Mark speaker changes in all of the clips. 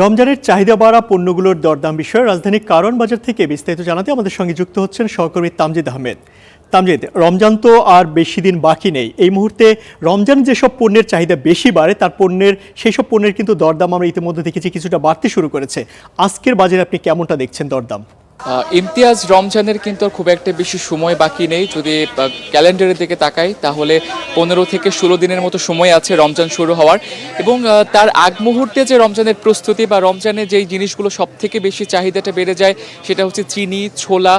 Speaker 1: রমজানের চাহিদা বাড়া পণ্যগুলোর দরদাম বিষয়ে রাজধানীর কারণ বাজার থেকে বিস্তারিত জানাতে আমাদের সঙ্গে যুক্ত হচ্ছেন সহকর্মী তামজিদ আহমেদ। তামজিদ, রমজান তো আর বেশি দিন বাকি নেই। এই মুহূর্তে রমজান যেসব পণ্যের চাহিদা বেশি বাড়ে তার সেই সব পণ্যের কিন্তু দরদাম আমরা ইতিমধ্যে দেখেছি কিছুটা বাড়তে শুরু করেছে। আজকের বাজারে আপনি কেমনটা দেখছেন দরদাম?
Speaker 2: ইমতিয়াজ, রমজানের কিন্তু খুব একটা বেশি সময় বাকি নেই। যদি ক্যালেন্ডারের দিকে তাকাই তাহলে 15 থেকে 16 দিনের মতো সময় আছে রমজান শুরু হওয়ার। এবং তার আগ মুহূর্তে যে রমজানের প্রস্তুতি বা রমজানের যেই জিনিসগুলো সব থেকে বেশি চাহিদাটা বেড়ে যায় সেটা হচ্ছে চিনি, ছোলা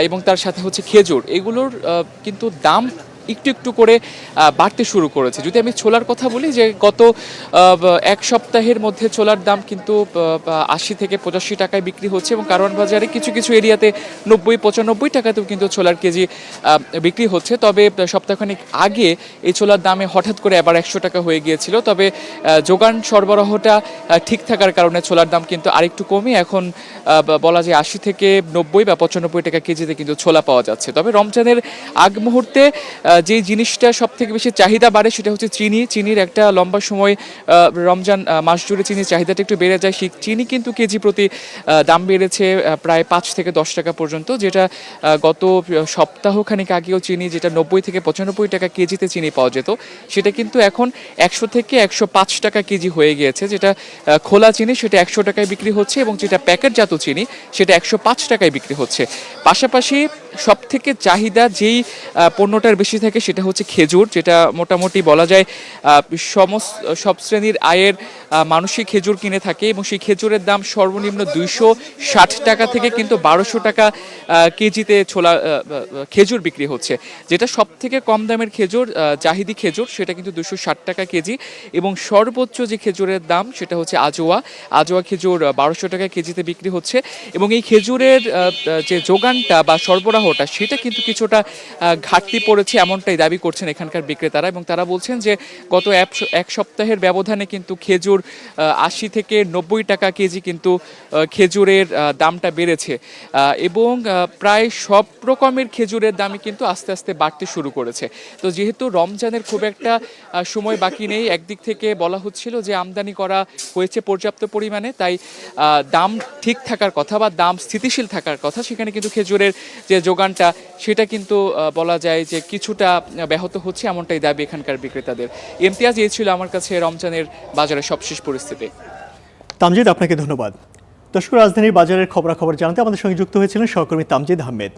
Speaker 2: এবং তার সাথে হচ্ছে খেজুর। এগুলোর কিন্তু দাম একটু একটু করে বাড়তে শুরু করেছে। যদি আমি ছোলার কথা বলি, যে গত এক সপ্তাহের মধ্যে ছোলার দাম কিন্তু 80 থেকে 85 টাকায় বিক্রি হচ্ছে এবং কারওয়ান বাজারে কিছু কিছু এরিয়াতে 90-95 টাকাতেও কিন্তু ছোলার কেজি বিক্রি হচ্ছে। তবে সপ্তাহখানেক আগে এই ছোলার দামে হঠাৎ করে আবার 100 টাকা হয়ে গিয়েছিল। তবে যোগান সরবরাহটা ঠিক থাকার কারণে ছোলার দাম কিন্তু আরেকটু কমে এখন বলা যায় 80 থেকে 90 বা 95 টাকা কেজিতে কিন্তু ছোলা পাওয়া যাচ্ছে। তবে রমজানের আগ মুহূর্তে যে জিনিসটা সব থেকে বেশি চাহিদা বাড়ে সেটা হচ্ছে চিনির একটা লম্বা সময় রমজান মাস জুড়ে চিনির চাহিদাটা একটু বেড়ে যায়। সেই চিনি কিন্তু কেজি প্রতি দাম বেড়েছে প্রায় 5 থেকে 10 টাকা পর্যন্ত, যেটা গত সপ্তাহখানিক আগেও চিনি যেটা 90 থেকে 95 টাকা কেজিতে চিনি পাওয়া যেত সেটা কিন্তু এখন 100 থেকে 105 টাকা কেজি হয়ে গিয়েছে। যেটা খোলা চিনি সেটা 100 টাকায় বিক্রি হচ্ছে এবং যেটা প্যাকেটজাত চিনি সেটা 105 টাকায় বিক্রি হচ্ছে। পাশাপাশি সব থেকে চাহিদা যেই পণ্যটার বেশি থাকে সেটা হচ্ছে খেজুর, যেটা মোটামুটি বলা যায় সব শ্রেণীর আয়ের মানুষই খেজুর কিনে থাকে এবং সেই খেজুরের দাম সর্বনিম্ন 260 টাকা থেকে কিন্তু 1200 টাকা কেজিতে খেজুর বিক্রি হচ্ছে। যেটা সব থেকে কম দামের খেজুর, জাহিদি খেজুর, সেটা কিন্তু 260 টাকা কেজি এবং সর্বোচ্চ যে খেজুরের দাম সেটা হচ্ছে আজোয়া খেজুর 1200 টাকা কেজিতে বিক্রি হচ্ছে। এবং এই খেজুরের যে যোগানটা বা সরবরাহটা সেটা কিন্তু কিছুটা ঘাটতি পড়েছে এমনটাই দাবি করছেন এখানকার বিক্রেতারা। এবং তারা বলছেন যে গত এক সপ্তাহের ব্যবধানে কিন্তু খেজুর 80 থেকে 90 টাকা কেজি কিন্তু খেজুরের দামটা বেড়েছে এবং প্রায় সব রকমের খেজুরের দামই কিন্তু আস্তে আস্তে বাড়তে শুরু করেছে। তো যেহেতু রমজানের খুব একটা সময় বাকি নেই, একদিক থেকে বলা হচ্ছিল যে আমদানি করা হয়েছে পর্যাপ্ত পরিমাণে, তাই দাম ঠিক থাকার কথা বা দাম স্থিতিশীল থাকার কথা, সেখানে কিন্তু খেজুরের যে যোগানটা সেটা কিন্তু বলা যায় যে কিছুটা ব্যাহত হচ্ছে এমনটাই দাবি এখানকার বিক্রেতাদের। ইমতিয়াজ, এই ছিল আমার কাছে রমজানের বাজারের সবশেষ পরিস্থিতি।
Speaker 1: তামজিদ, আপনাকে ধন্যবাদ। দর্শক, রাজধানীর বাজারের খবরাখবর জানাতে আমাদের সঙ্গে যুক্ত হয়েছিলেন সহকর্মী তামজিদ আহমেদ।